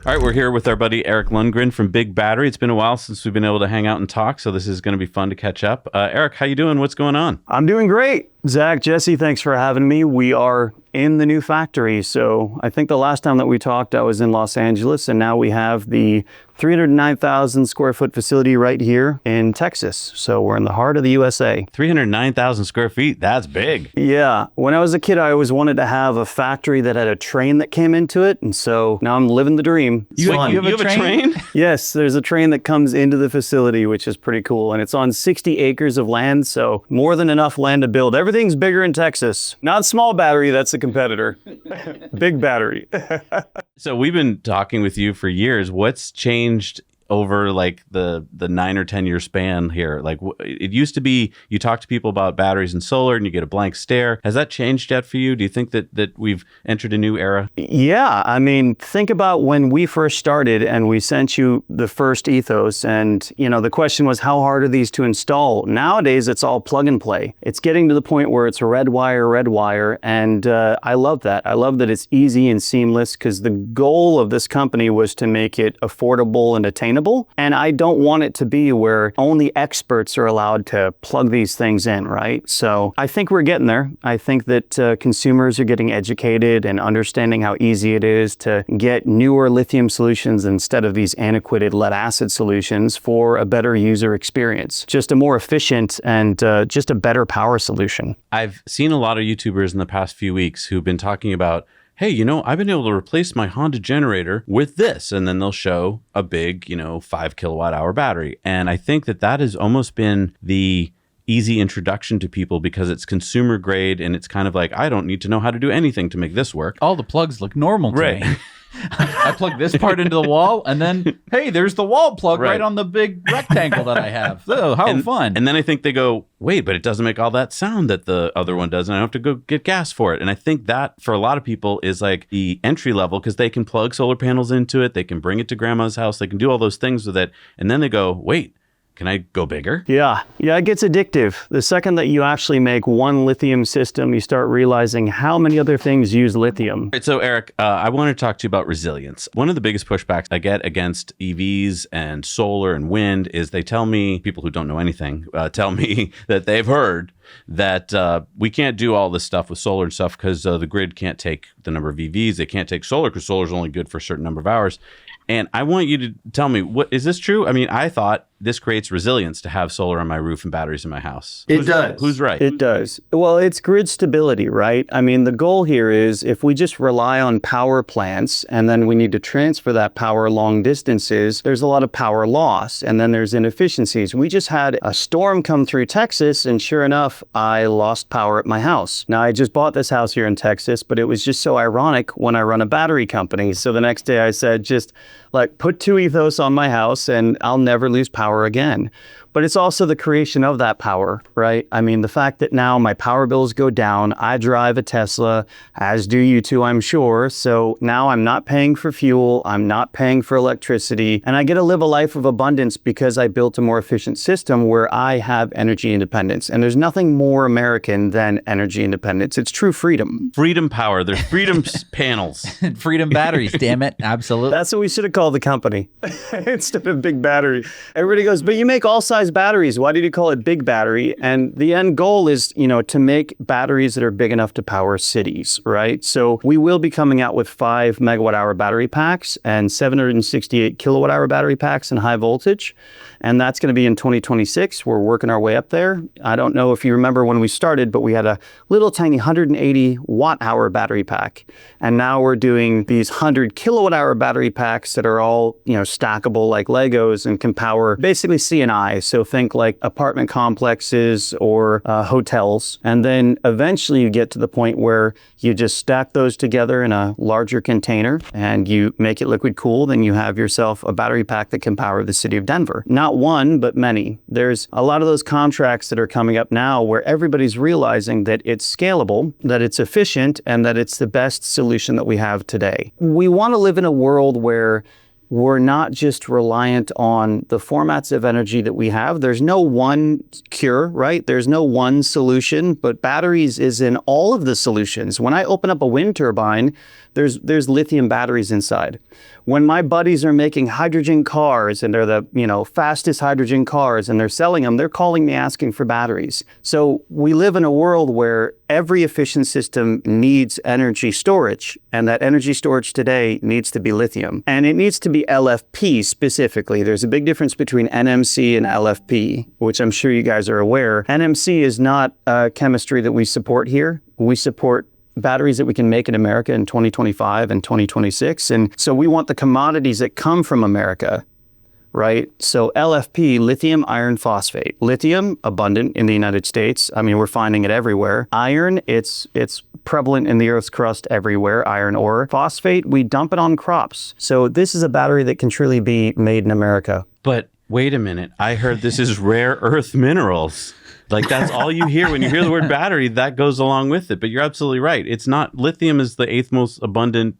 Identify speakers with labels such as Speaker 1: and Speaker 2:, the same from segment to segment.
Speaker 1: All right, we're here with our buddy Eric Lundgren from Big Battery. It's been a while since we've been able to hang out and talk, so this is going to be fun to catch up. Eric, how you doing? What's going on?
Speaker 2: I'm doing great. Zach, Jesse, thanks for having me. We are in the new factory. So I think the last time that we talked, I was in Los Angeles, and now we have the 309,000 square foot facility right here in Texas. So we're in the heart of the USA.
Speaker 1: 309,000 square feet. That's big.
Speaker 2: Yeah. When I was a kid, I always wanted to have a factory that had a train that came into it. And so now I'm living the dream.
Speaker 1: You have a train?
Speaker 2: Yes, there's a train that comes into the facility, which is pretty cool. And it's on 60 acres of land. So more than enough land to build. Everything's bigger in Texas. Not small battery, that's a competitor. Big battery.
Speaker 1: So we've been talking with you for years. What's changed over like the 9 or 10 year span here? Like it used to be you talk to people about batteries and solar and you get a blank stare. Has that changed yet for you? Do you think that we've entered a new era?
Speaker 2: Yeah, I mean, think about when we first started and we sent you the first ethos, and the question was, how hard are these to install? Nowadays it's all plug and play. It's getting to the point where it's red wire, and I love that. I love that it's easy and seamless, because the goal of this company was to make it affordable and attainable. And I don't want it to be where only experts are allowed to plug these things in, right? So I think we're getting there. I think that consumers are getting educated and understanding how easy it is to get newer lithium solutions instead of these antiquated lead acid solutions for a better user experience. Just a more efficient and just a better power solution.
Speaker 1: I've seen a lot of YouTubers in the past few weeks who've been talking about, hey, I've been able to replace my Honda generator with this. And then they'll show a big, 5 kilowatt hour battery. And I think that has almost been the easy introduction to people, because it's consumer grade and it's kind of like, I don't need to know how to do anything to make this work.
Speaker 3: All the plugs look normal to me. I plug this part into the wall, and then, hey, there's the wall plug right on the big rectangle that I have. So, how fun.
Speaker 1: And then I think they go, wait, but it doesn't make all that sound that the other one does, and I don't have to go get gas for it. And I think that, for a lot of people, is like the entry level, because they can plug solar panels into it, they can bring it to grandma's house, they can do all those things with it, and then they go, wait, can I go bigger?
Speaker 2: Yeah, it gets addictive. The second that you actually make one lithium system, you start realizing how many other things use lithium.
Speaker 1: All right, so Eric, I want to talk to you about resilience. One of the biggest pushbacks I get against EVs and solar and wind is they tell me, people who don't know anything, tell me that they've heard that we can't do all this stuff with solar and stuff because the grid can't take the number of EVs. They can't take solar because solar is only good for a certain number of hours. And I want you to tell me, is this true? I mean, I thought this creates resilience to have solar on my roof and batteries in my house.
Speaker 2: It does.
Speaker 1: Who's right?
Speaker 2: It does. Well, it's grid stability, right? I mean, the goal here is if we just rely on power plants and then we need to transfer that power long distances, there's a lot of power loss and then there's inefficiencies. We just had a storm come through Texas, and sure enough, I lost power at my house. Now, I just bought this house here in Texas, but it was just so ironic when I run a battery company. So the next day I said, just put 2 ethos on my house and I'll never lose power again. But it's also the creation of that power, right? I mean, the fact that now my power bills go down. I drive a Tesla, as do you two, I'm sure. So now I'm not paying for fuel. I'm not paying for electricity. And I get to live a life of abundance because I built a more efficient system where I have energy independence. And there's nothing more American than energy independence. It's true freedom.
Speaker 1: Freedom power. There's freedom panels.
Speaker 3: Freedom batteries, damn it. Absolutely.
Speaker 2: That's what we should have called the company instead of Big Battery. Everybody goes, but you make all size batteries. Why did you call it Big Battery? And the end goal is, to make batteries that are big enough to power cities, right? So we will be coming out with 5 megawatt hour battery packs and 768 kilowatt hour battery packs in high voltage. And that's going to be in 2026. We're working our way up there. I don't know if you remember when we started, but we had a little tiny 180 watt hour battery pack. And now we're doing these 100 kilowatt hour battery packs that are all, stackable like Legos and can power basically C&I. So think like apartment complexes or hotels. And then eventually you get to the point where you just stack those together in a larger container and you make it liquid cooled, and you have yourself a battery pack that can power the city of Denver. Not one, but many. There's a lot of those contracts that are coming up now where everybody's realizing that it's scalable, that it's efficient, and that it's the best solution that we have today. We want to live in a world where we're not just reliant on the formats of energy that we have. There's no one cure, right? There's no one solution, but batteries is in all of the solutions. When I open up a wind turbine, there's lithium batteries inside. When my buddies are making hydrogen cars and they're the fastest hydrogen cars and they're selling them, they're calling me asking for batteries. So we live in a world where every efficient system needs energy storage, and that energy storage today needs to be lithium. And it needs to be LFP specifically. There's a big difference between NMC and LFP, which I'm sure you guys are aware. NMC is not a chemistry that we support here. We support batteries that we can make in America in 2025 and 2026. And so we want the commodities that come from America, right? So LFP, lithium iron phosphate. Lithium, abundant in the United States. I mean, we're finding it everywhere. Iron, it's prevalent in the Earth's crust everywhere, iron ore. Phosphate, we dump it on crops. So this is a battery that can truly be made in America.
Speaker 1: But wait a minute. I heard this is rare earth minerals. Like, that's all you hear when you hear the word battery, that goes along with it. But you're absolutely right. It's not, lithium is the eighth most abundant,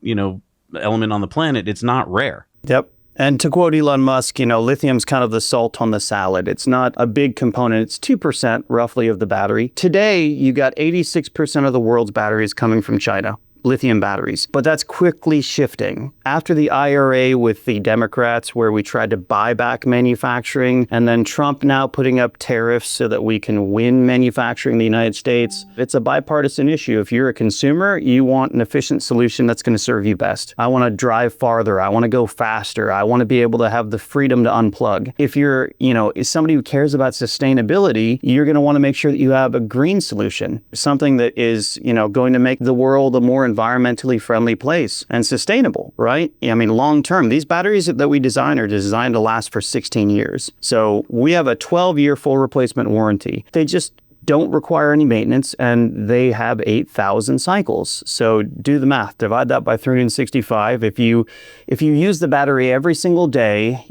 Speaker 1: element on the planet. It's not rare.
Speaker 2: Yep. And to quote Elon Musk, lithium's kind of the salt on the salad. It's not a big component. It's 2% roughly of the battery. Today, you got 86% of the world's batteries coming from China. Lithium batteries. But that's quickly shifting. After the IRA with the Democrats, where we tried to buy back manufacturing, and then Trump now putting up tariffs so that we can win manufacturing in the United States, it's a bipartisan issue. If you're a consumer, you want an efficient solution that's going to serve you best. I want to drive farther. I want to go faster. I want to be able to have the freedom to unplug. If you're, somebody who cares about sustainability, you're going to want to make sure that you have a green solution, something that is, going to make the world a more environmentally friendly place and sustainable, right? I mean, long term, these batteries that we design are designed to last for 16 years. So we have a 12-year full replacement warranty. They just don't require any maintenance, and they have 8,000 cycles. So do the math, divide that by 365. If you use the battery every single day,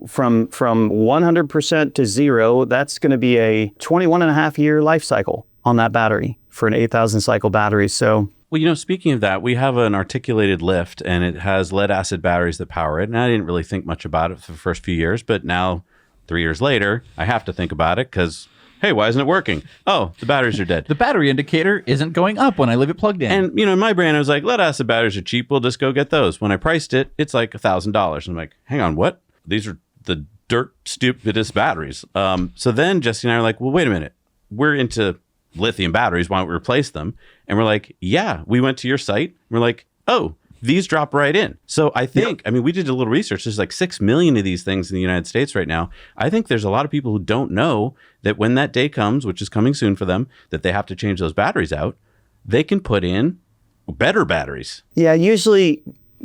Speaker 2: from 100% to zero, that's going to be a 21.5-year life cycle on that battery for an 8,000 cycle battery. So
Speaker 1: well, speaking of that, we have an articulated lift, and it has lead acid batteries that power it. And I didn't really think much about it for the first few years, but now 3 years later, I have to think about it because, hey, why isn't it working? Oh, the batteries are dead.
Speaker 3: The battery indicator isn't going up when I leave it plugged in.
Speaker 1: And, in my brain, I was like, lead acid batteries are cheap. We'll just go get those. When I priced it, it's like $1,000. I'm like, hang on, what? These are the dirt stupidest batteries. So then Jesse and I are like, well, wait a minute. We're into lithium batteries. Why don't we replace them? And we're like, yeah, we went to your site. We're like, oh, these drop right in. So I think, we did a little research. There's like 6 million of these things in the United States right now. I think there's a lot of people who don't know that when that day comes, which is coming soon for them, that they have to change those batteries out, they can put in better batteries.
Speaker 2: Yeah, usually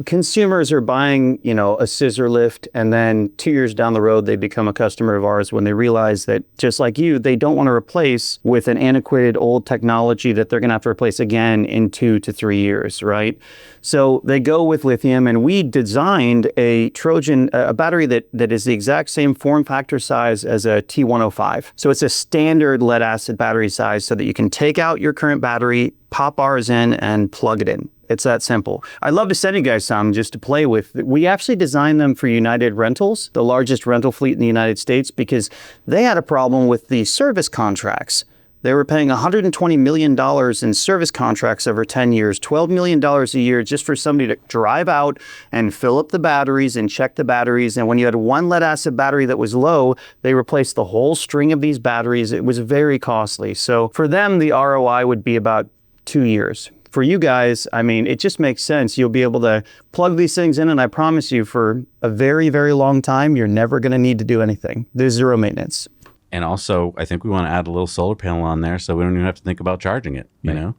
Speaker 2: consumers are buying, a scissor lift, and then 2 years down the road, they become a customer of ours when they realize that, just like you, they don't want to replace with an antiquated old technology that they're going to have to replace again in 2 to 3 years, right? So they go with lithium, and we designed a Trojan, a battery that is the exact same form factor size as a T105. So it's a standard lead acid battery size so that you can take out your current battery, pop ours in, and plug it in. It's that simple. I'd love to send you guys some just to play with. We actually designed them for United Rentals, the largest rental fleet in the United States, because they had a problem with the service contracts. They were paying $120 million in service contracts over 10 years, $12 million a year just for somebody to drive out and fill up the batteries and check the batteries. And when you had one lead acid battery that was low, they replaced the whole string of these batteries. It was very costly. So for them, the ROI would be about 2 years. For you guys, it just makes sense. You'll be able to plug these things in, and I promise you, for a very, very long time, you're never going to need to do anything. There's zero maintenance.
Speaker 1: And also, I think we want to add a little solar panel on there so we don't even have to think about charging it,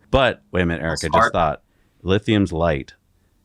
Speaker 1: But wait a minute, Eric, I just thought lithium's light.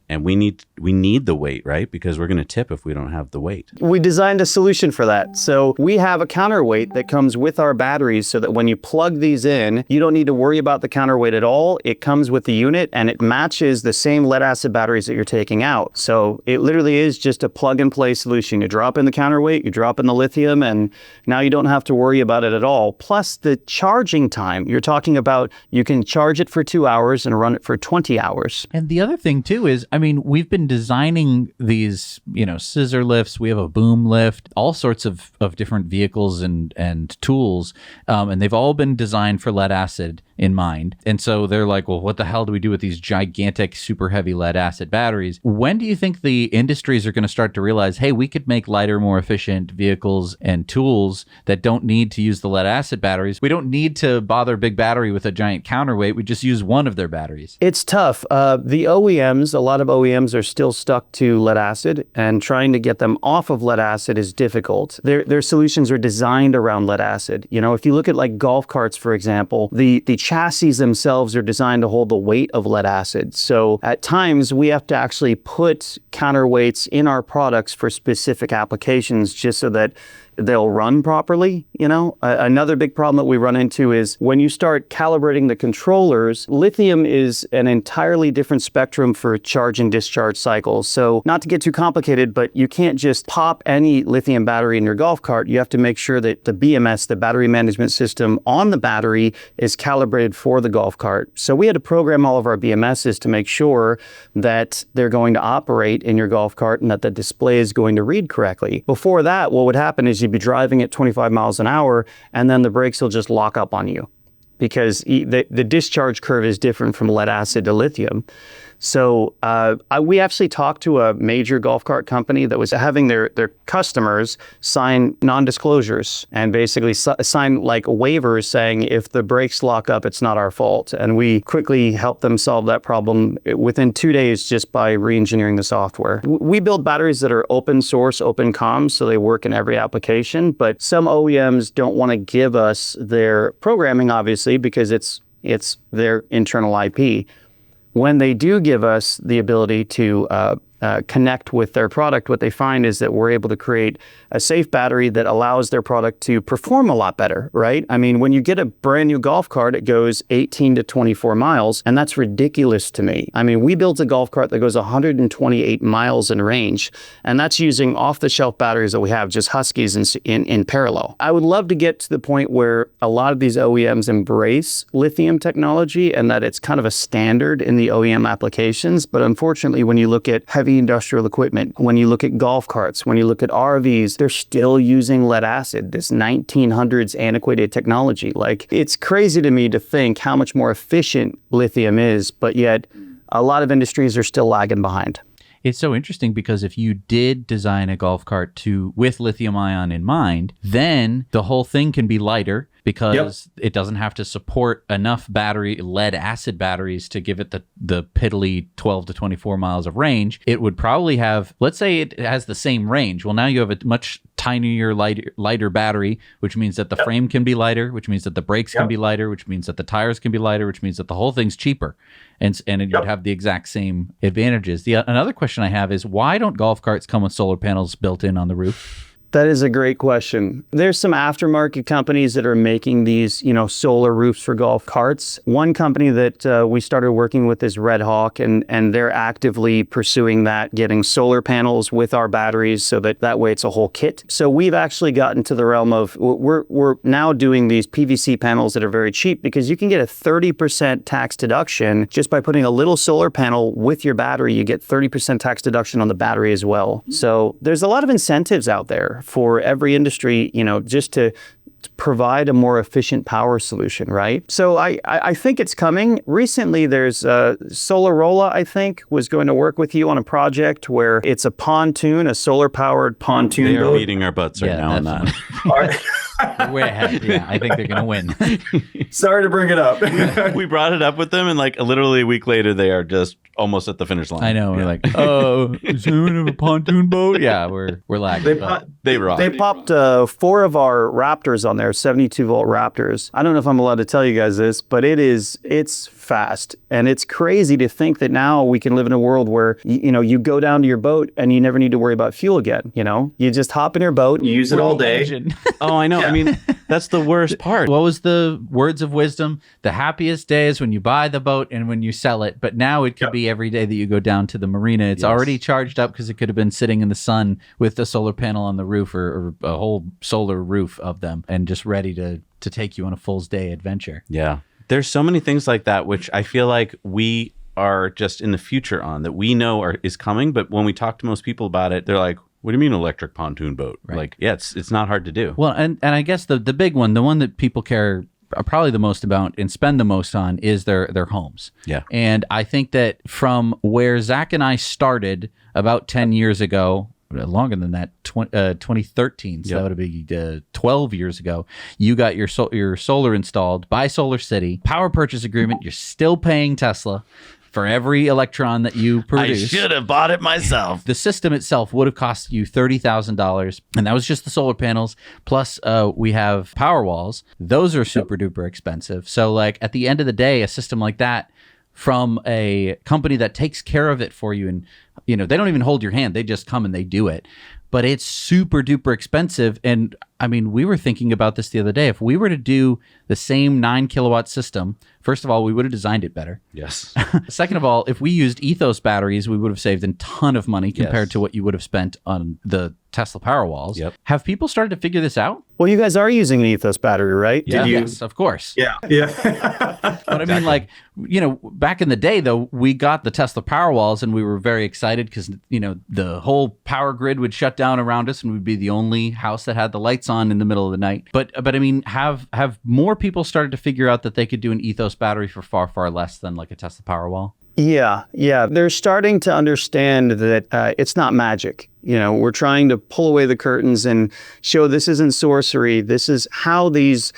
Speaker 1: And we need the weight, right? Because we're going to tip if we don't have the weight.
Speaker 2: We designed a solution for that. So we have a counterweight that comes with our batteries so that when you plug these in, you don't need to worry about the counterweight at all. It comes with the unit, and it matches the same lead acid batteries that you're taking out. So it literally is just a plug and play solution. You drop in the counterweight, you drop in the lithium, and now you don't have to worry about it at all. Plus the charging time. You're talking about you can charge it for 2 hours and run it for 20 hours.
Speaker 3: And the other thing too is, mean, we've been designing these, scissor lifts. We have a boom lift, all sorts of different vehicles and tools. And they've all been designed for lead acid in mind. And so they're like, well, what the hell do we do with these gigantic, super heavy lead acid batteries? When do you think the industries are going to start to realize, hey, we could make lighter, more efficient vehicles and tools that don't need to use the lead acid batteries? We don't need to bother Big Battery with a giant counterweight. We just use one of their batteries.
Speaker 2: It's tough. The OEMs, a lot of OEMs are still stuck to lead acid, and trying to get them off of lead acid is difficult. Their solutions are designed around lead acid. If you look at like golf carts, for example, the chassis themselves are designed to hold the weight of lead acid. So at times we have to actually put counterweights in our products for specific applications just so that they'll run properly. Another big problem that we run into is when you start calibrating the controllers, lithium is an entirely different spectrum for charge and discharge cycles. So not to get too complicated, but you can't just pop any lithium battery in your golf cart. You have to make sure that the BMS, the battery management system on the battery, is calibrated for the golf cart. So we had to program all of our BMSs to make sure that they're going to operate in your golf cart and that the display is going to read correctly. Before that, what would happen is you'd be driving at 25 miles an hour, and then the brakes will just lock up on you because the discharge curve is different from lead acid to lithium. So we actually talked to a major golf cart company that was having their customers sign non-disclosures and basically sign like waivers saying if the brakes lock up, it's not our fault. And we quickly helped them solve that problem within 2 days just by re-engineering the software. We build batteries that are open source, open comms, so they work in every application. But some OEMs don't want to give us their programming, obviously, because it's their internal IP. When they do give us the ability to connect with their product, what they find is that we're able to create a safe battery that allows their product to perform a lot better, right? I mean, when you get a brand new golf cart, it goes 18 to 24 miles, and that's ridiculous to me. I mean, we built a golf cart that goes 128 miles in range, and that's using off-the-shelf batteries that we have, just Huskies in parallel. I would love to get to the point where a lot of these OEMs embrace lithium technology and that it's kind of a standard in the OEM applications, but unfortunately, when you look at heavy industrial equipment, when you look at golf carts, when you look at RVs, they're still using lead acid, this 1900s antiquated technology. Like, it's crazy to me to think how much more efficient lithium is, but yet a lot of industries are still lagging behind.
Speaker 3: It's so interesting because if you did design a golf cart with lithium ion in mind, then the whole thing can be lighter because it doesn't have to support enough lead acid batteries to give it the piddly 12 to 24 miles of range. It would probably have, let's say it has the same range. Well, now you have a much tinier, lighter battery, which means that the frame can be lighter, which means that the brakes can be lighter, which means that the tires can be lighter, which means that the whole thing's cheaper. And you'd have the exact same advantages. Another question I have is, why don't golf carts come with solar panels built in on the roof?
Speaker 2: That is a great question. There's some aftermarket companies that are making these, solar roofs for golf carts. One company that we started working with is Red Hawk, and they're actively pursuing that, getting solar panels with our batteries so that way it's a whole kit. So we've actually gotten to the realm of, we're now doing these PVC panels that are very cheap because you can get a 30% tax deduction just by putting a little solar panel with your battery. You get 30% tax deduction on the battery as well. So there's a lot of incentives out there for every industry, just to provide a more efficient power solution, right? So I think it's coming. Recently, there's Solarola, I think, was going to work with you on a project where it's a solar-powered pontoon.
Speaker 1: They are beating our butts right now on that.
Speaker 3: Way ahead. Yeah, I think they're going to win.
Speaker 4: Sorry to bring it up.
Speaker 1: We brought it up with them, and literally a week later, they are just almost at the finish line.
Speaker 3: I know. We're like, oh, is anyone have a pontoon boat? Yeah, we're lagging.
Speaker 1: They rock.
Speaker 2: They popped 4 of our Raptors on there, 72-volt Raptors. I don't know if I'm allowed to tell you guys this, but it's fast. And it's crazy to think that now we can live in a world where, you go down to your boat and you never need to worry about fuel again. You just hop in your boat.
Speaker 4: You use it all day.
Speaker 1: Oh, I know. Yeah. I mean, that's the worst part.
Speaker 3: What was the words of wisdom? The happiest day is when you buy the boat and when you sell it. But now it could be every day that you go down to the marina. It's already charged up because it could have been sitting in the sun with a solar panel on the roof or a whole solar roof of them and just ready to take you on a full day adventure.
Speaker 1: Yeah. There's so many things like that, which I feel like we are just in the future on that we know is coming, but when we talk to most people about it, they're like, what do you mean electric pontoon boat?
Speaker 3: Right.
Speaker 1: Like, yeah, it's not hard to do.
Speaker 3: Well, and I guess the big one, the one that people care probably the most about and spend the most on is their homes.
Speaker 1: Yeah.
Speaker 3: And I think that from where Zach and I started about 10 years ago, longer than that, 2013, so that would be 12 years ago, you got your solar installed by Solar City, power purchase agreement, you're still paying Tesla for every electron that you produce.
Speaker 1: I should have bought it myself.
Speaker 3: The system itself would have cost you $30,000, and that was just the solar panels. Plus, we have power walls. Those are super duper expensive. So, like at the end of the day, a system like that from a company that takes care of it for you, and they don't even hold your hand; they just come and they do it. But it's super duper expensive. And I mean, we were thinking about this the other day. If we were to do the same 9 kilowatt system, first of all, we would have designed it better.
Speaker 1: Yes.
Speaker 3: Second of all, if we used ethos batteries, we would have saved a ton of money compared to what you would have spent on the Tesla Powerwalls.
Speaker 1: Yep.
Speaker 3: Have people started to figure this out?
Speaker 2: Well, you guys are using an ethos battery, right?
Speaker 1: Yeah.
Speaker 3: Yes, of course.
Speaker 4: Yeah.
Speaker 3: But I mean, like, back in the day, though, we got the Tesla Powerwalls and we were very excited because, the whole power grid would shut down around us and we'd be the only house that had the lights on in the middle of the night. But I mean, have more people started to figure out that they could do an ethos battery for far, far less than like a Tesla Powerwall?
Speaker 2: Yeah. They're starting to understand that it's not magic. We're trying to pull away the curtains and show this isn't sorcery. This is how these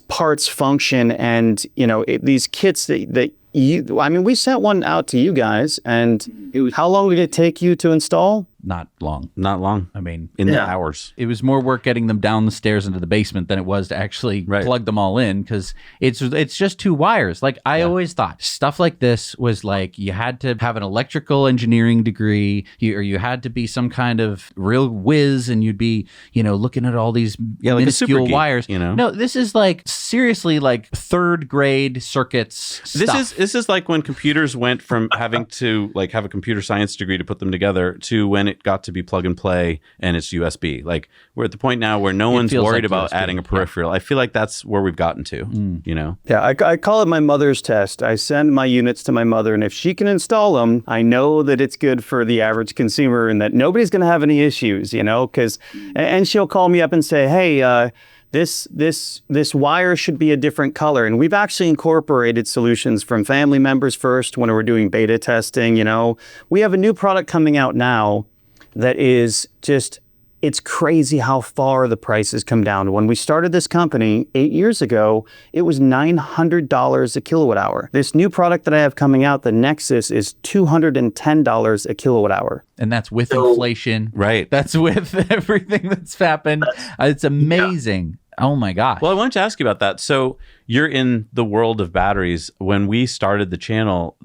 Speaker 2: parts function. And, these kits that we sent one out to you guys, and how long did it take you to install?
Speaker 3: Not long.
Speaker 1: Not long.
Speaker 3: I mean,
Speaker 1: in the hours.
Speaker 3: It was more work getting them down the stairs into the basement than it was to actually plug them all in, because it's just 2 wires. Like I always thought stuff like this was like you had to have an electrical engineering degree, or you had to be some kind of real whiz, and you'd be looking at all these
Speaker 1: like
Speaker 3: minuscule
Speaker 1: geek,
Speaker 3: wires.
Speaker 1: No,
Speaker 3: this is like seriously like 3rd grade circuits stuff.
Speaker 1: This is like when computers went from having to like have a computer science degree to put them together to when it got to be plug and play and it's USB. Like we're at the point now where no one's worried about USB, adding a peripheral. I feel like that's where we've gotten to,
Speaker 2: Yeah, I call it my mother's test. I send my units to my mother, and if she can install them, I know that it's good for the average consumer and that nobody's going to have any issues, because, and she'll call me up and say, hey, this wire should be a different color. And we've actually incorporated solutions from family members first when we're doing beta testing. We have a new product coming out now that is just, it's crazy how far the prices come down. When we started this company 8 years ago, it was $900 a kilowatt hour. This new product that I have coming out, the Nexus, is $210 a kilowatt hour.
Speaker 3: And that's with inflation.
Speaker 1: Right.
Speaker 3: That's with everything that's happened. It's amazing. Oh my gosh.
Speaker 1: Well, I wanted to ask you about that. So you're in the world of batteries. When we started the channel,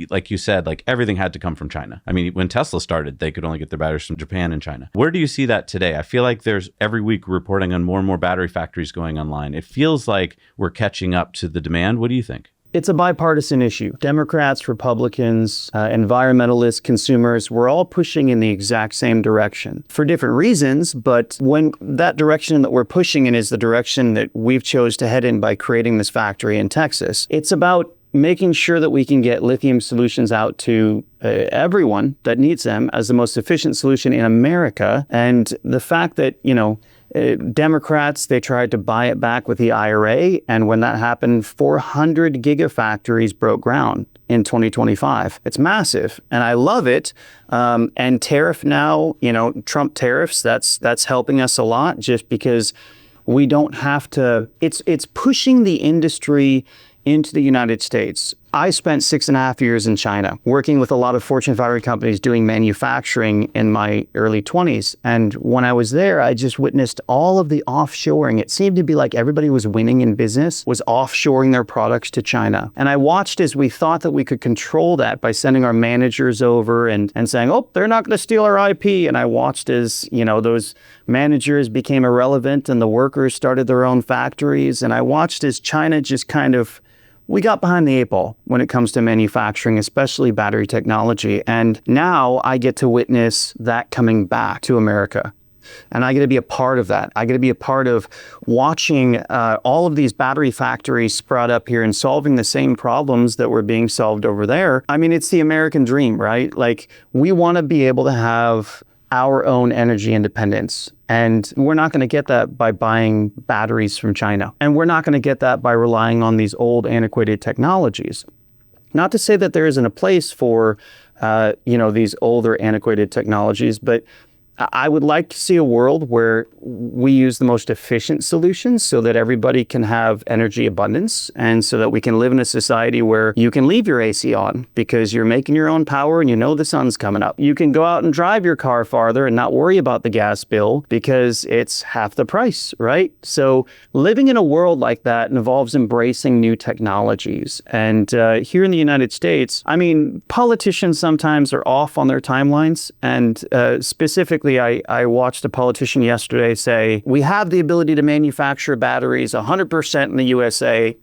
Speaker 1: like you said, like everything had to come from China. I mean, when Tesla started, they could only get their batteries from Japan and China. Where do you see that today? I feel like there's every week reporting on more and more battery factories going online. It feels like we're catching up to the demand. What do you think?
Speaker 2: It's a bipartisan issue. Democrats, Republicans, environmentalists, consumers, we're all pushing in the exact same direction for different reasons. But when that direction that we're pushing in is the direction that we've chose to head in by creating this factory in Texas, it's about making sure that we can get lithium solutions out to everyone that needs them as the most efficient solution in America. And the fact that, Democrats, they tried to buy it back with the IRA. And when that happened, 400 gigafactories broke ground in 2025. It's massive. And I love it. And tariff now, Trump tariffs, that's helping us a lot just because we don't have to, it's pushing the industry into the United States. I spent 6.5 years in China working with a lot of Fortune 500 companies doing manufacturing in my early 20s. And when I was there, I just witnessed all of the offshoring. It seemed to be like everybody was winning in business, was offshoring their products to China. And I watched as we thought that we could control that by sending our managers over and saying, oh, they're not going to steal our IP. And I watched as, those managers became irrelevant and the workers started their own factories. And I watched as China just we got behind the 8 ball when it comes to manufacturing, especially battery technology. And now I get to witness that coming back to America. And I get to be a part of that. I get to be a part of watching all of these battery factories sprout up here and solving the same problems that were being solved over there. I mean, it's the American dream, right? Like, we want to be able to have our own energy independence. And we're not going to get that by buying batteries from China. And we're not going to get that by relying on these old antiquated technologies. Not to say that there isn't a place for, these older antiquated technologies, but I would like to see a world where we use the most efficient solutions so that everybody can have energy abundance, and so that we can live in a society where you can leave your AC on because you're making your own power and you know the sun's coming up. You can go out and drive your car farther and not worry about the gas bill because it's half the price, right? So living in a world like that involves embracing new technologies. And here in the United States, I mean, politicians sometimes are off on their timelines, and specifically I watched a politician yesterday say, we have the ability to manufacture batteries 100% in the USA.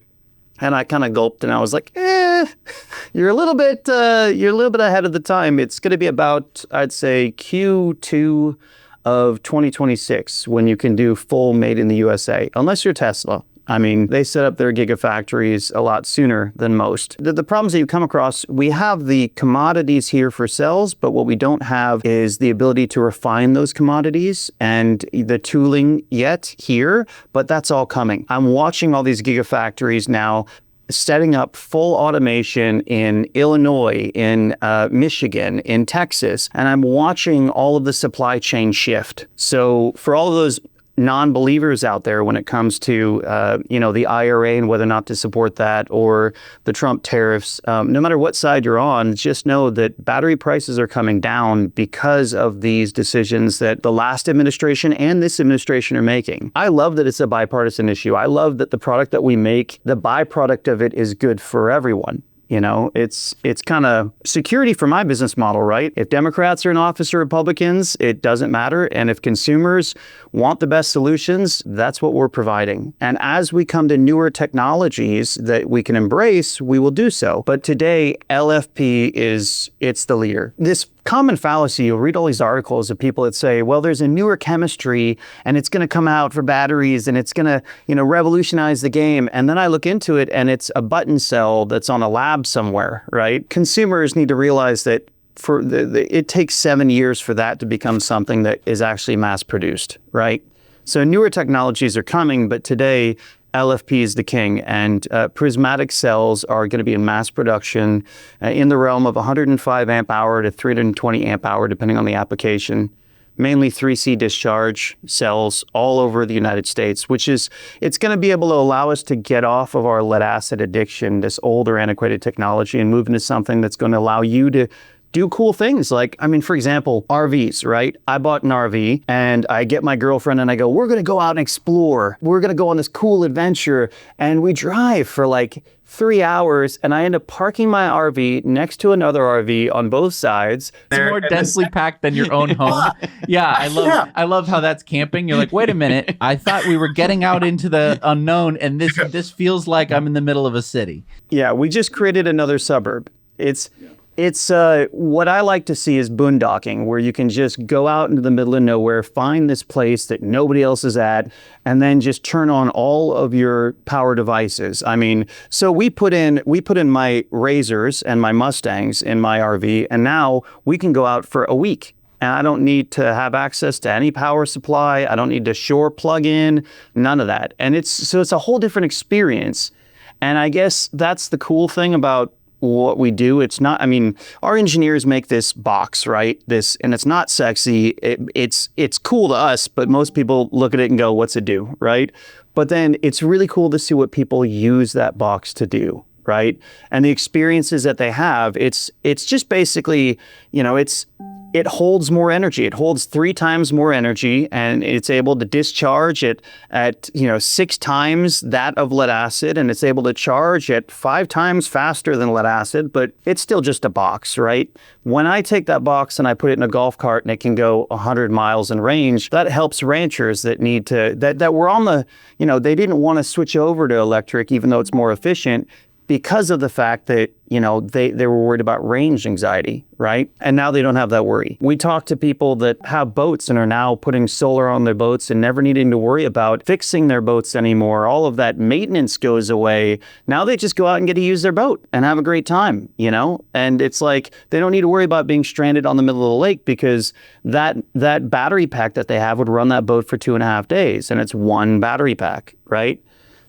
Speaker 2: And I kind of gulped and I was like, you're a little bit ahead of the time. It's going to be about, I'd say, Q2 of 2026 when you can do full made in the USA, unless you're Tesla. I mean, they set up their gigafactories a lot sooner than most. The problems that you come across, we have the commodities here for cells, but what we don't have is the ability to refine those commodities and the tooling yet here, but that's all coming. I'm watching all these gigafactories now setting up full automation in Illinois, in Michigan, in Texas, and I'm watching all of the supply chain shift. So for all of those non-believers out there when it comes to, the IRA and whether or not to support that, or the Trump tariffs, no matter what side you're on, just know that battery prices are coming down because of these decisions that the last administration and this administration are making. I love that it's a bipartisan issue. I love that the product that we make, the byproduct of it is good for everyone. You know, it's kind of security for my business model, right? If Democrats are in office or Republicans, it doesn't matter. And if consumers want the best solutions, that's what we're providing. And as we come to newer technologies that we can embrace, we will do so. But today, LFP it's the leader. This common fallacy, you'll read all these articles of people that say, well, there's a newer chemistry and it's going to come out for batteries and it's going to, revolutionize the game. And then I look into it and it's a button cell that's on a lab somewhere, right? Consumers need to realize that it takes 7 years for that to become something that is actually mass produced, right? So newer technologies are coming, but today LFP is the king, and prismatic cells are going to be in mass production in the realm of 105 amp hour to 320 amp hour, depending on the application. Mainly 3C discharge cells all over the United States, it's going to be able to allow us to get off of our lead acid addiction, this older antiquated technology, and move into something that's going to allow you to do cool things. Like, for example, RVs, right? I bought an RV and I get my girlfriend and I go, we're going to go out and explore. We're going to go on this cool adventure. And we drive for like 3 hours and I end up parking my RV next to another RV on both sides.
Speaker 3: It's more densely packed than your own home. Yeah, I love how that's camping. You're like, wait a minute, I thought we were getting out into the unknown and this feels like I'm in the middle of a city.
Speaker 2: Yeah, we just created another suburb. It's what I like to see is boondocking, where you can just go out into the middle of nowhere, find this place that nobody else is at, and then just turn on all of your power devices. So we put in my Razors and my Mustangs in my RV, and now we can go out for a week. And I don't need to have access to any power supply. I don't need to shore plug in, none of that. And it's a whole different experience. And I guess that's the cool thing about what we do. It's not, our engineers make this box, right? And it's not sexy. It's cool to us, but most people look at it and go, what's it do, right? But then it's really cool to see what people use that box to do, right? And the experiences that they have, it's just basically, it holds more energy. It holds 3 times more energy, and it's able to discharge it at 6 times that of lead acid, and it's able to charge at 5 times faster than lead acid, but it's still just a box, right? When I take that box and I put it in a golf cart and it can go 100 miles in range, that helps ranchers that need to, that were on the, they didn't want to switch over to electric even though it's more efficient. because of the fact that, they were worried about range anxiety, right? And now they don't have that worry. We talk to people that have boats and are now putting solar on their boats and never needing to worry about fixing their boats anymore. All of that maintenance goes away. Now they just go out and get to use their boat and have a great time, And it's like they don't need to worry about being stranded on the middle of the lake because that battery pack that they have would run that boat for 2.5 days, and it's one battery pack, right?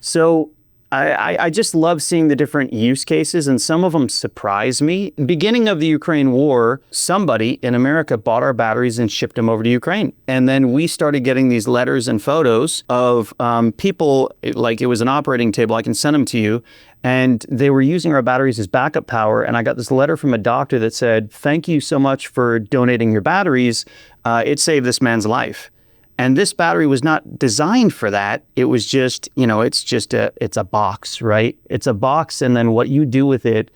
Speaker 2: So I just love seeing the different use cases, and some of them surprise me. Beginning of the Ukraine war, somebody in America bought our batteries and shipped them over to Ukraine. And then we started getting these letters and photos of people, like it was an operating table, I can send them to you, and they were using our batteries as backup power. And I got this letter from a doctor that said, "Thank you so much for donating your batteries. It saved this man's life." And this battery was not designed for that. It was just, it's a box, right? It's a box, and then what you do with it.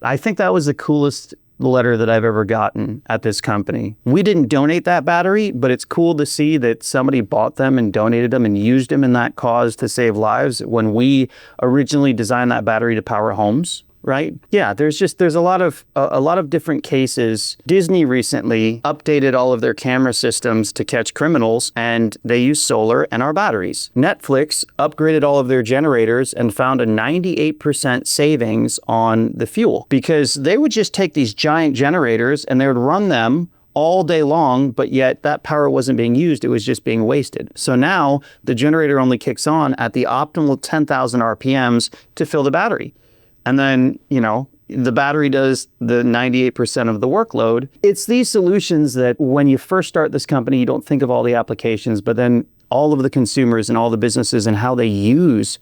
Speaker 2: I think that was the coolest letter that I've ever gotten at this company. We didn't donate that battery, but it's cool to see that somebody bought them and donated them and used them in that cause to save lives when we originally designed that battery to power homes. Right? Yeah, there's a lot of different cases. Disney recently updated all of their camera systems to catch criminals, and they use solar and our batteries. Netflix upgraded all of their generators and found a 98% savings on the fuel because they would just take these giant generators and they would run them all day long, but yet that power wasn't being used. It was just being wasted. So now the generator only kicks on at the optimal 10,000 RPMs to fill the battery. And then, the battery does the 98% of the workload. It's these solutions that when you first start this company, you don't think of all the applications, but then all of the consumers and all the businesses and how they use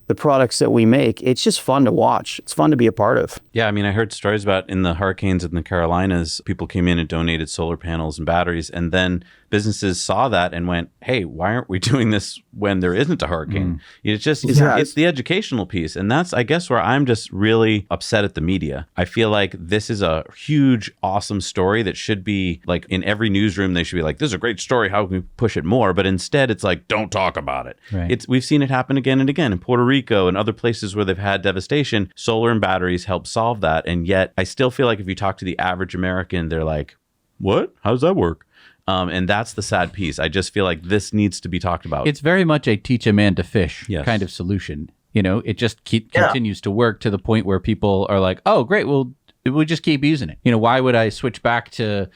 Speaker 2: the products that we make, it's just fun to watch. It's fun to be a part of.
Speaker 1: Yeah, I mean, I heard stories about in the hurricanes in the Carolinas, people came in and donated solar panels and batteries, and then businesses saw that and went, "Hey, why aren't we doing this when there isn't a hurricane?" It's the educational piece, and that's, I guess, where I'm just really upset at the media. I feel like this is a huge, awesome story that should be like in every newsroom. They should be like, "This is a great story. How can we push it more?" But instead, it's like, "Don't talk about it."
Speaker 3: Right.
Speaker 1: We've seen it happen again and again in Puerto Rico and other places where they've had devastation. Solar and batteries help solve that, and yet I still feel like if you talk to the average American, they're like, "What? How does that work?" And that's the sad piece. I just feel like this needs to be talked about.
Speaker 3: It's very much a teach a man to fish
Speaker 1: Yes.
Speaker 3: kind of solution. It just continues to work to the point where people are like, "Oh, great, well, we just keep using it." Why would I switch back to,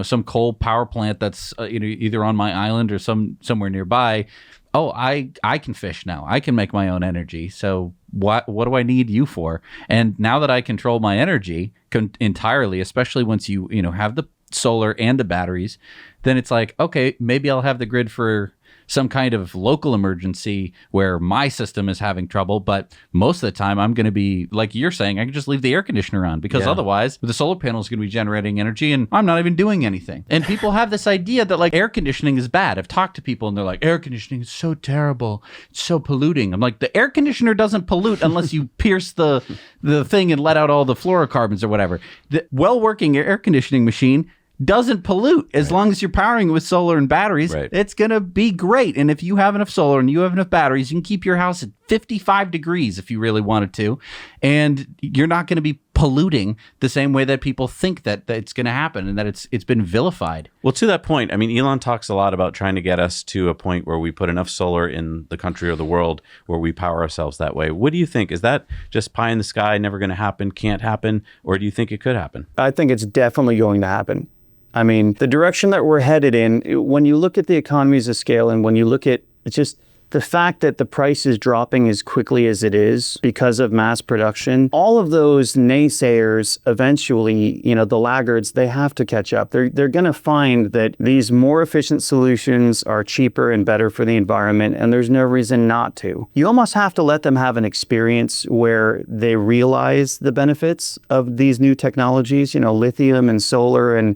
Speaker 3: some coal power plant that's, either on my island or somewhere nearby? Oh, I can fish now. I can make my own energy. So what do I need you for? And now that I control my energy entirely, especially once you have the solar and the batteries, then it's like, okay, maybe I'll have the grid for some kind of local emergency where my system is having trouble, but most of the time I'm going to be, like you're saying, I can just leave the air conditioner on because otherwise the solar panel is going to be generating energy and I'm not even doing anything. And people have this idea that like air conditioning is bad. I've talked to people and they're like, air conditioning is so terrible. It's so polluting. I'm like, the air conditioner doesn't pollute unless you pierce the thing and let out all the fluorocarbons or whatever. The well-working air conditioning machine doesn't pollute as long as you're powering it with solar and batteries. It's going to be great. And if you have enough solar and you have enough batteries, you can keep your house at 55 degrees if you really wanted to. And you're not going to be polluting the same way that people think that it's going to happen and that it's been vilified.
Speaker 1: Well, to that point, I mean, Elon talks a lot about trying to get us to a point where we put enough solar in the country or the world where we power ourselves that way. What do you think? Is that just pie in the sky, never going to happen, can't happen? Or do you think it could happen?
Speaker 2: I think it's definitely going to happen. I mean, the direction that we're headed in, when you look at the economies of scale and when you look at just the fact that the price is dropping as quickly as it is because of mass production, all of those naysayers eventually, the laggards, they have to catch up. They're going to find that these more efficient solutions are cheaper and better for the environment, and there's no reason not to. You almost have to let them have an experience where they realize the benefits of these new technologies, lithium and solar and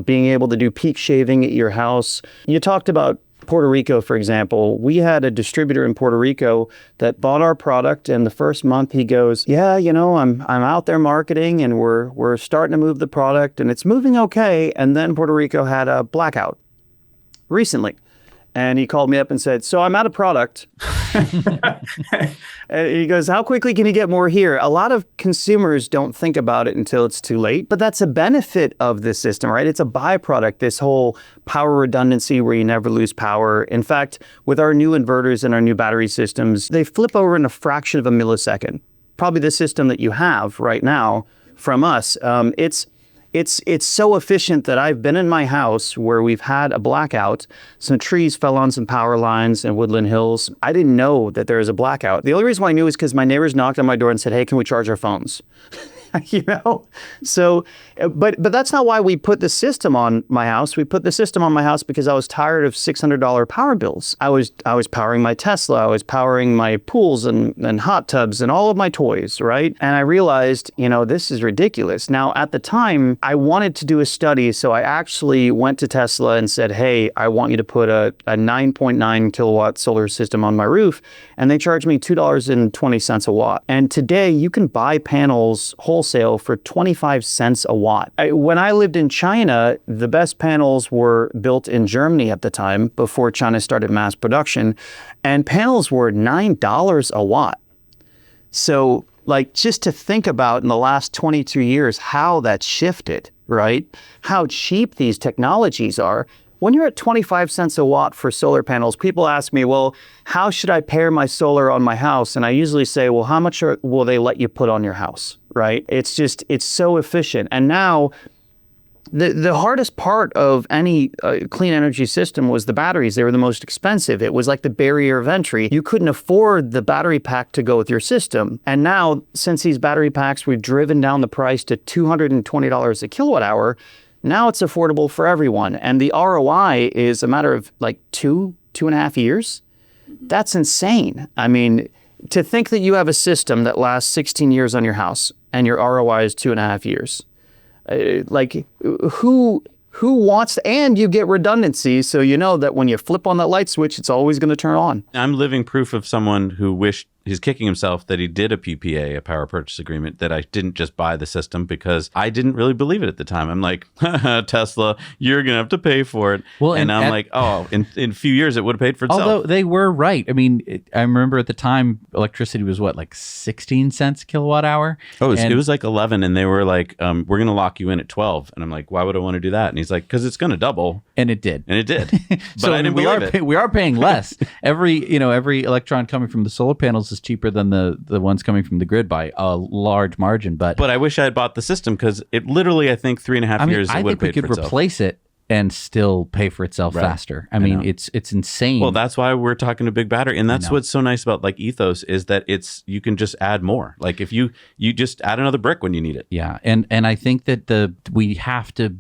Speaker 2: being able to do peak shaving at your house. You talked about Puerto Rico, for example. We had a distributor in Puerto Rico that bought our product, and the first month he goes, "Yeah, I'm out there marketing and we're starting to move the product and it's moving okay." And then Puerto Rico had a blackout recently. And he called me up and said, "So I'm out of product. And he goes, how quickly can you get more here? A lot of consumers don't think about it until it's too late, but that's a benefit of this system, right? It's a byproduct, this whole power redundancy where you never lose power. In fact, with our new inverters and our new battery systems, they flip over in a fraction of a millisecond. Probably the system that you have right now from us, it's so efficient that I've been in my house where we've had a blackout. Some trees fell on some power lines in Woodland Hills. I didn't know that there was a blackout. The only reason why I knew is because my neighbors knocked on my door and said, hey, can we charge our phones? You know? So, but that's not why we put the system on my house. We put the system on my house because I was tired of $600 power bills. I was powering my Tesla. I was powering my pools and hot tubs and all of my toys, right? And I realized, this is ridiculous. Now, at the time, I wanted to do a study. So I actually went to Tesla and said, hey, I want you to put a 9.9 kilowatt solar system on my roof. And they charged me $2.20 a watt. And today you can buy panels wholesale for 25 cents a watt. When I lived in China, the best panels were built in Germany at the time before China started mass production, and panels were $9 a watt. So just to think about in the last 22 years how that shifted, right? How cheap these technologies are. When you're at 25 cents a watt for solar panels, people ask me, well, how should I pair my solar on my house? And I usually say, well, how much will they let you put on your house, right? It's so efficient. And now the hardest part of any clean energy system was the batteries. They were the most expensive. It was like the barrier of entry. You couldn't afford the battery pack to go with your system. And now, since these battery packs, we've driven down the price to $220 a kilowatt hour. Now it's affordable for everyone. And the ROI is a matter of 2.5 years. That's insane. I mean, to think that you have a system that lasts 16 years on your house and your ROI is 2.5 years. Who wants, and you get redundancy. So you know that when you flip on that light switch, it's always going to turn on.
Speaker 1: I'm living proof of someone who wished, he's kicking himself that he did a PPA, a power purchase agreement, that I didn't just buy the system because I didn't really believe it at the time. I'm like, Tesla, you're going to have to pay for it.
Speaker 3: Well,
Speaker 1: and I'm like, oh, in a few years, it would have paid for itself.
Speaker 3: Although they were right. I mean, I remember at the time, electricity was 16 cents a kilowatt hour?
Speaker 1: Oh, it was like 11. And they were like, we're going to lock you in at 12. And I'm like, why would I want to do that? And he's like, because it's going to double.
Speaker 3: And it did.
Speaker 1: And it did. But I didn't believe it.
Speaker 3: We are paying less. Every electron coming from the solar panels is cheaper than the ones coming from the grid by a large margin. But
Speaker 1: I wish I had bought the system because it literally, I think, 3.5 years it would have paid for itself. I think we could
Speaker 3: replace it and still pay for itself faster. I mean, it's insane.
Speaker 1: Well, that's why we're talking to big battery. And that's what's so nice about Ethos is that you can just add more. Like if you just add another brick when you need it.
Speaker 3: Yeah. And I think that we have to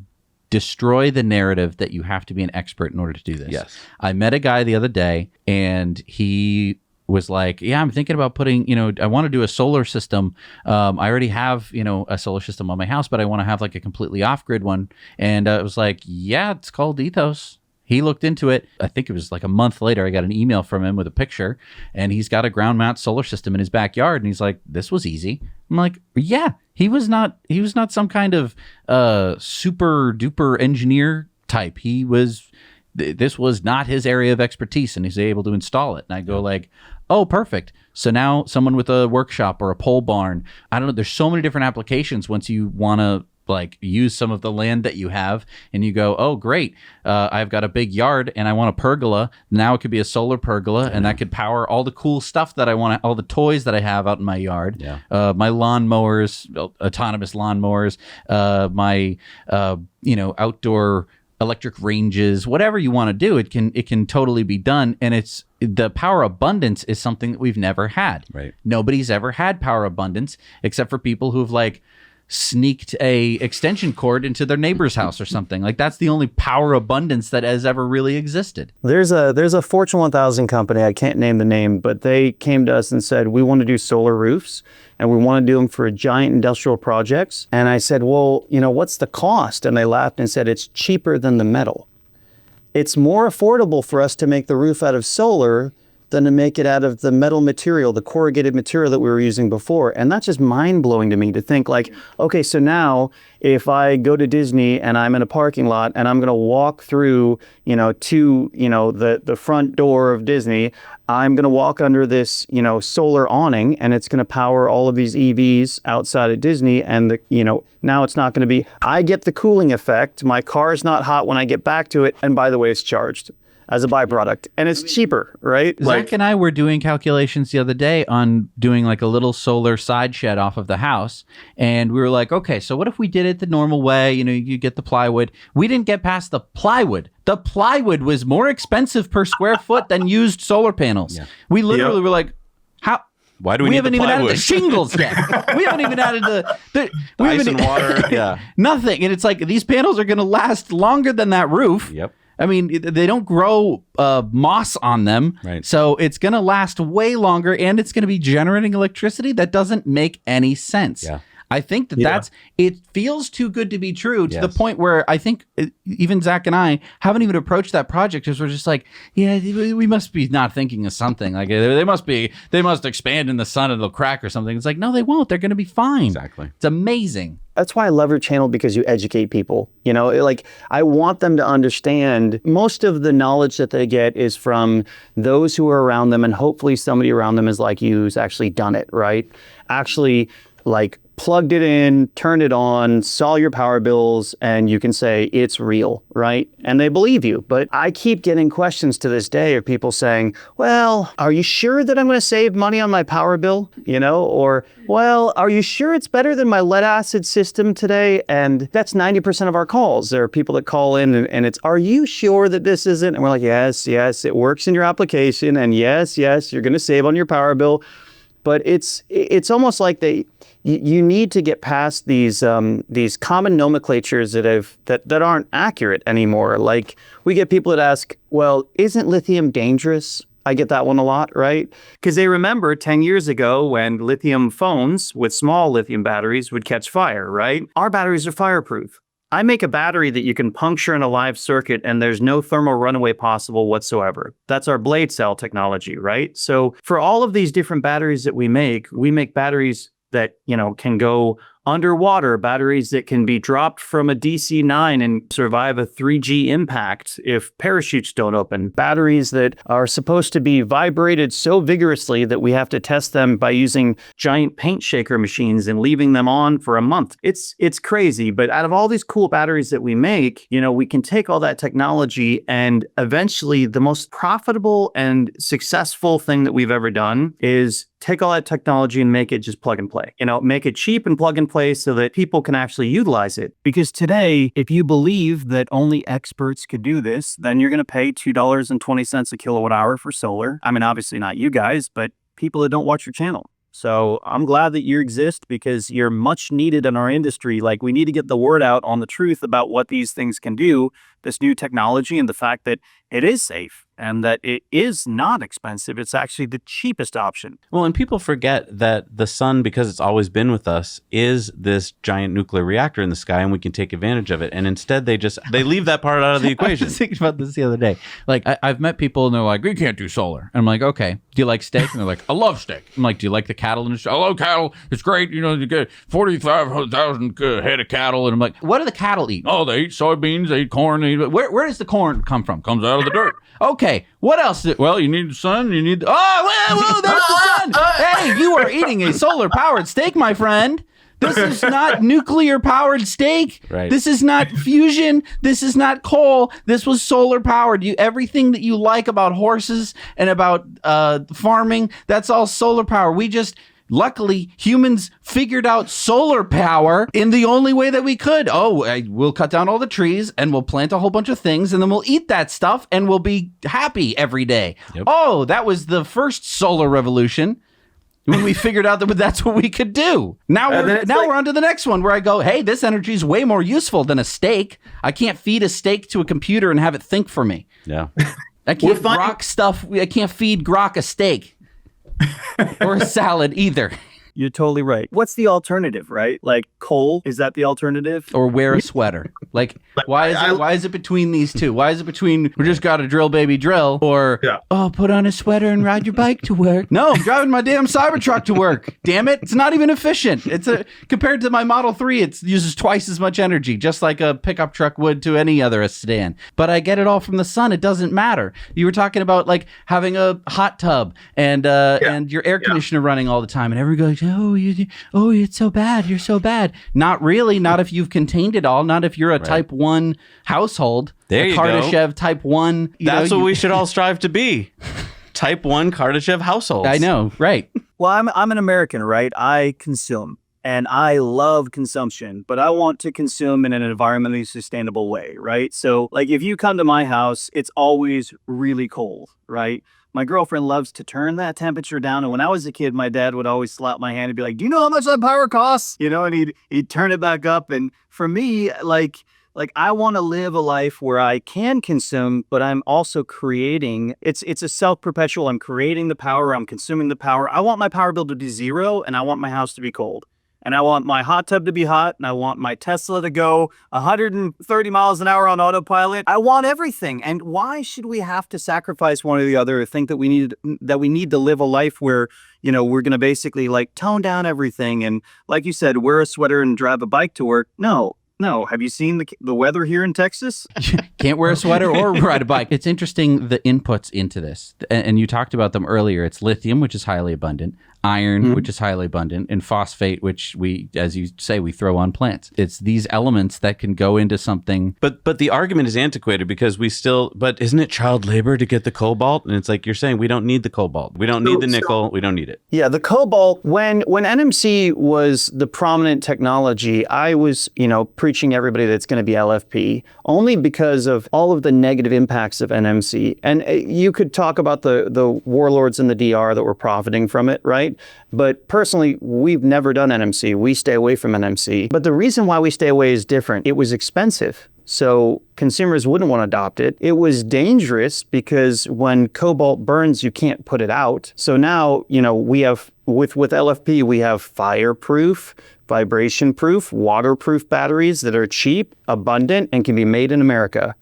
Speaker 3: destroy the narrative that you have to be an expert in order to do this.
Speaker 1: Yes.
Speaker 3: I met a guy the other day and he was like, yeah, I'm thinking about putting, I want to do a solar system. I already have, a solar system on my house, but I want to have a completely off-grid one. And I was like, yeah, it's called Ethos. He looked into it. I think it was a month later, I got an email from him with a picture and he's got a ground mount solar system in his backyard. And he's like, this was easy. I'm like, yeah, he was not some kind of super duper engineer type. This was not his area of expertise and he's able to install it. And I go oh, perfect. So now someone with a workshop or a pole barn, I don't know. There's so many different applications once you want to use some of the land that you have and you go, oh, great. I've got a big yard and I want a pergola. Now it could be a solar pergola and that could power all the cool stuff that I want, all the toys that I have out in my yard.
Speaker 1: Yeah.
Speaker 3: My lawnmowers, autonomous lawnmowers, my, outdoor electric ranges, whatever you want to do, it can totally be done. And the power abundance is something that we've never had.
Speaker 1: Right.
Speaker 3: Nobody's ever had power abundance except for people who've sneaked a extension cord into their neighbor's house or something. That's the only power abundance that has ever really existed.
Speaker 2: There's a Fortune 1000 company, I can't name the name, but they came to us and said, we want to do solar roofs and we want to do them for giant industrial projects. And I said, well, what's the cost? And they laughed and said, it's cheaper than the metal. It's more affordable for us to make the roof out of solar than to make it out of the metal material, the corrugated material that we were using before. And that's just mind-blowing to me to think like, okay, so now if I go to Disney and I'm in a parking lot and I'm going to walk through, to, the front door of Disney, I'm going to walk under this, solar awning, and it's going to power all of these EVs outside of Disney. And, now it's not going to be, I get the cooling effect. My car is not hot when I get back to it. And by the way, it's charged as a byproduct, and it's cheaper, right?
Speaker 3: Zach and I were doing calculations the other day on doing like a little solar side shed off of the house. And we were like, okay, so what if we did it the normal way? You get the plywood. We didn't get past the plywood. The plywood was more expensive per square foot than used solar panels. Yeah. We literally were like, how?
Speaker 1: Why do we need
Speaker 3: haven't
Speaker 1: the
Speaker 3: even
Speaker 1: plywood?
Speaker 3: added the shingles yet. We haven't even added the
Speaker 1: ice and water. Yeah.
Speaker 3: Nothing. And it's like, these panels are going to last longer than that roof.
Speaker 1: Yep.
Speaker 3: I mean, they don't grow moss on them,
Speaker 1: right.
Speaker 3: So it's going to last way longer, and it's going to be generating electricity that doesn't make any sense. Yeah. I think that it feels too good to be true to the point where I think even Zach and I haven't even approached that project because we're just like, yeah, we must be not thinking of something. Like they must expand in the sun and they'll crack or something. It's like, no, they won't. They're going to be fine.
Speaker 1: Exactly.
Speaker 3: It's amazing.
Speaker 2: That's why I love your channel, because you educate people. I want them to understand most of the knowledge that they get is from those who are around them, and hopefully somebody around them is like you who's actually done it, right? Actually, plugged it in, turned it on, saw your power bills, and you can say it's real, right? And they believe you. But I keep getting questions to this day of people saying, well, are you sure that I'm going to save money on my power bill? Or, well, are you sure it's better than my lead acid system today? And that's 90% of our calls. There are people that call in and it's, are you sure that this isn't? And we're like, yes, it works in your application. And yes, you're going to save on your power bill. But it's almost like you need to get past these common nomenclatures that aren't accurate anymore. Like we get people that ask, well, isn't lithium dangerous? I get that one a lot, right? Because they remember 10 years ago when lithium phones with small lithium batteries would catch fire, right? Our batteries are fireproof. I make a battery that you can puncture in a live circuit and there's no thermal runaway possible whatsoever. That's our blade cell technology, right? So for all of these different batteries that we make batteries that, can go underwater, batteries that can be dropped from a DC-9 and survive a 3G impact if parachutes don't open, batteries that are supposed to be vibrated so vigorously that we have to test them by using giant paint shaker machines and leaving them on for a month. It's crazy, but out of all these cool batteries that we make, we can take all that technology, and eventually the most profitable and successful thing that we've ever done is take all that technology and make it just plug and play. Make it cheap and plug and play so that people can actually utilize it. Because today, if you believe that only experts could do this, then you're going to pay $2.20 a kilowatt hour for solar. I mean, obviously not you guys, but people that don't watch your channel. So I'm glad that you exist because you're much needed in our industry. We need to get the word out on the truth about what these things can do, this new technology, and the fact that it is safe and that it is not expensive. It's actually the cheapest option.
Speaker 1: Well, and people forget that the sun, because it's always been with us, is this giant nuclear reactor in the sky, and we can take advantage of it. And instead, they leave that part out of the equation.
Speaker 3: I was thinking about this the other day. I've met people and they're like, we can't do solar. And I'm like, okay, do you like steak? And they're like, I love steak. I'm like, do you like the cattle industry? I love cattle. It's great. You get 45,000 head of cattle. And I'm like, what do the cattle eat? Oh, they eat soybeans, they eat corn. Where does the corn come from? Comes out of the dirt. Okay, what else? Well, you need the sun. You need. Whoa, there's the sun. Hey, you are eating a solar-powered steak, my friend. This is not nuclear-powered steak.
Speaker 1: Right.
Speaker 3: This is not fusion. This is not coal. This was solar-powered. Everything that you like about horses and about farming, that's all solar power. Luckily, humans figured out solar power in the only way that we could. We'll cut down all the trees and we'll plant a whole bunch of things and then we'll eat that stuff and we'll be happy every day. Yep. Oh, that was the first solar revolution when we figured out that that's what we could do. Now we're on to the next one where I go, hey, this energy is way more useful than a steak. I can't feed a steak to a computer and have it think for me.
Speaker 1: Yeah.
Speaker 3: I can't I can't feed Grok a steak. Or a salad either.
Speaker 2: You're totally right. What's the alternative, right? Like coal, is that the alternative?
Speaker 3: Or wear a sweater. Like, why is it between these two? Why is it between we just got to drill, baby, drill, or put on a sweater and ride your bike to work? No, I'm driving my damn Cybertruck to work. Damn it, it's not even efficient. Compared to my Model 3, it uses twice as much energy, just like a pickup truck would to any other sedan. But I get it all from the sun. It doesn't matter. You were talking about like having a hot tub and your air conditioner running all the time, and everybody goes, it's so bad. You're so bad. Not really. Not if you've contained it all. Not if you're a Type 1 household.
Speaker 1: There you go.
Speaker 3: Kardashev Type 1.
Speaker 1: That's what we should all strive to be. Type 1 Kardashev households.
Speaker 3: I know, right.
Speaker 2: Well, I'm an American, right? I consume. And I love consumption, but I want to consume in an environmentally sustainable way, right? So, like, if you come to my house, it's always really cold, right? My girlfriend loves to turn that temperature down. And when I was a kid, my dad would always slap my hand and be like, do you know how much that power costs? You know, and he'd turn it back up. And for me, like I want to live a life where I can consume, but I'm also creating. It's a self-perpetual. I'm creating the power. I'm consuming the power. I want my power bill to be zero, and I want my house to be cold. And I want my hot tub to be hot, and I want my Tesla to go 130 miles an hour on autopilot. I want everything. And why should we have to sacrifice one or the other or think that we need to live a life where, you know, we're going to basically like tone down everything and, like you said, wear a sweater and drive a bike to work? No. Have you seen the weather here in Texas?
Speaker 3: Can't wear a sweater or ride a bike. It's interesting, the inputs into this. And you talked about them earlier. It's lithium, which is highly abundant, iron, which is highly abundant, and phosphate, which we, as you say, we throw on plants. It's these elements that can go into something.
Speaker 1: But the argument is antiquated because but isn't it child labor to get the cobalt? And it's like you're saying we don't need the cobalt. We don't need the nickel. We don't need it.
Speaker 2: Yeah, the cobalt, when NMC was the prominent technology, I was, preaching everybody that it's going to be LFP, only because of all of the negative impacts of NMC. And you could talk about the warlords in the DR that were profiting from it, right? But personally, we've never done NMC. We stay away from NMC. But the reason why we stay away is different. It was expensive. So consumers wouldn't want to adopt it. It was dangerous because when cobalt burns, you can't put it out. So now, we have, with LFP, we have fireproof, vibration-proof, waterproof batteries that are cheap, abundant, and can be made in America.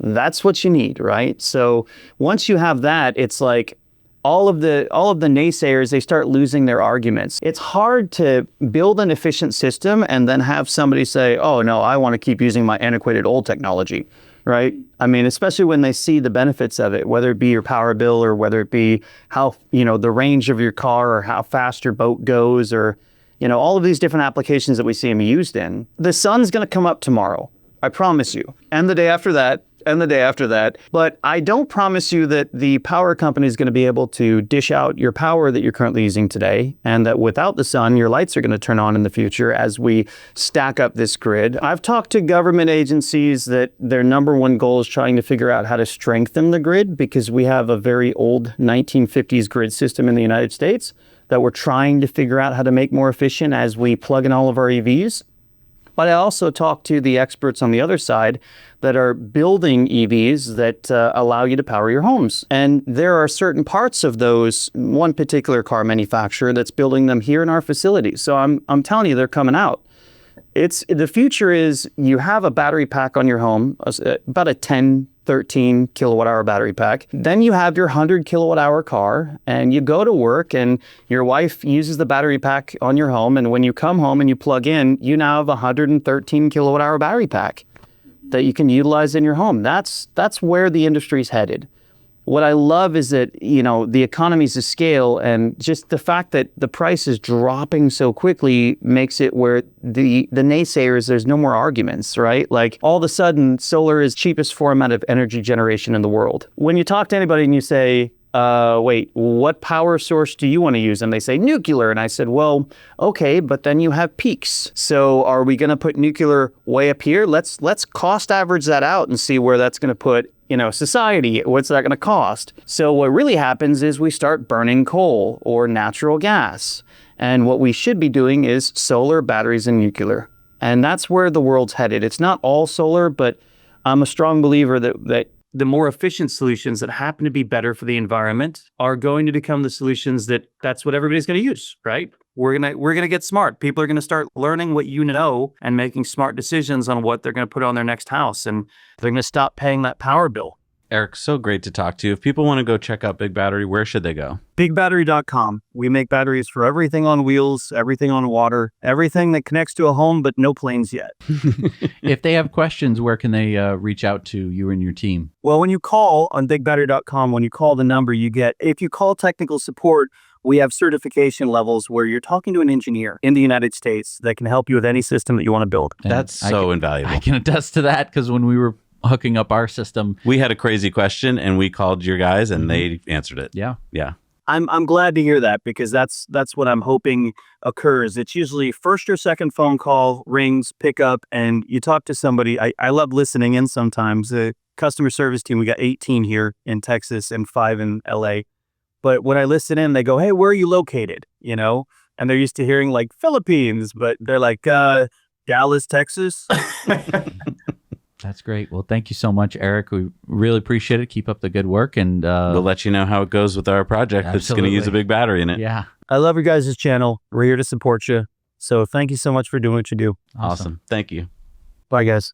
Speaker 2: That's what you need, right? So once you have that, it's like all of the naysayers, they start losing their arguments. It's hard to build an efficient system and then have somebody say, oh, no, I want to keep using my antiquated old technology, right? I mean, especially when they see the benefits of it, whether it be your power bill or whether it be how, the range of your car or how fast your boat goes or, all of these different applications that we see them used in. The sun's going to come up tomorrow. I promise you. And the day after that, and the day after that. But I don't promise you that the power company is going to be able to dish out your power that you're currently using today, and that without the sun, your lights are going to turn on in the future as we stack up this grid. I've talked to government agencies that their number one goal is trying to figure out how to strengthen the grid because we have a very old 1950s grid system in the United States that we're trying to figure out how to make more efficient as we plug in all of our EVs. But I also talk to the experts on the other side that are building EVs that allow you to power your homes. And there are certain parts of those, one particular car manufacturer that's building them here in our facility. So I'm telling you, they're coming out. The future is you have a battery pack on your home, about a 13 kilowatt hour battery pack. Then you have your 100 kilowatt hour car and you go to work and your wife uses the battery pack on your home. And when you come home and you plug in, you now have a 113 kilowatt hour battery pack that you can utilize in your home. That's where the industry's headed. What I love is that, the economies of scale and just the fact that the price is dropping so quickly makes it where the naysayers, there's no more arguments, right? Like all of a sudden, solar is cheapest format of energy generation in the world. When you talk to anybody and you say, wait, what power source do you want to use? And they say nuclear. And I said, well, okay, but then you have peaks. So are we going to put nuclear way up here? Let's cost average that out and see where that's going to put society. What's that going to cost? So what really happens is we start burning coal or natural gas. And what we should be doing is solar, batteries, and nuclear. And that's where the world's headed. It's not all solar, but I'm a strong believer that the more efficient solutions that happen to be better for the environment are going to become the solutions that's what everybody's going to use, right? we're gonna get smart. People are gonna start learning what you know and making smart decisions on what they're gonna put on their next house, and they're gonna stop paying that power bill.
Speaker 1: Eric, so great to talk to you. If people want to go check out Big Battery, where should they go?
Speaker 2: BigBattery.com. We make batteries for everything on wheels, everything on water, everything that connects to a home, but no planes yet.
Speaker 3: If they have questions, where can they reach out to you and your team?
Speaker 2: Well, when you call on BigBattery.com, when you call the number, if you call technical support, we have certification levels where you're talking to an engineer in the United States that can help you with any system that you want to build.
Speaker 3: And
Speaker 1: That's so invaluable.
Speaker 3: I can attest to that because when we were hooking up our system,
Speaker 1: We had a crazy question and we called your guys and they answered it.
Speaker 3: yeah.
Speaker 1: Yeah.
Speaker 2: I'm glad to hear that because that's what I'm hoping occurs. It's usually first or second phone call rings, pick up, and you talk to somebody. I love listening in sometimes. The customer service team, we got 18 here in Texas and 5 in LA. But when I listen in, they go, "Hey, where are you located?" And they're used to hearing like Philippines, but they're like Dallas, Texas.
Speaker 3: That's great. Well, thank you so much, Eric. We really appreciate it. Keep up the good work. And
Speaker 1: We'll let you know how it goes with our project that's going to use a big battery in it.
Speaker 3: yeah.
Speaker 2: I love your guys' channel. We're here to support you. So thank you so much for doing what you do.
Speaker 1: Awesome. Thank you.
Speaker 2: Bye, guys.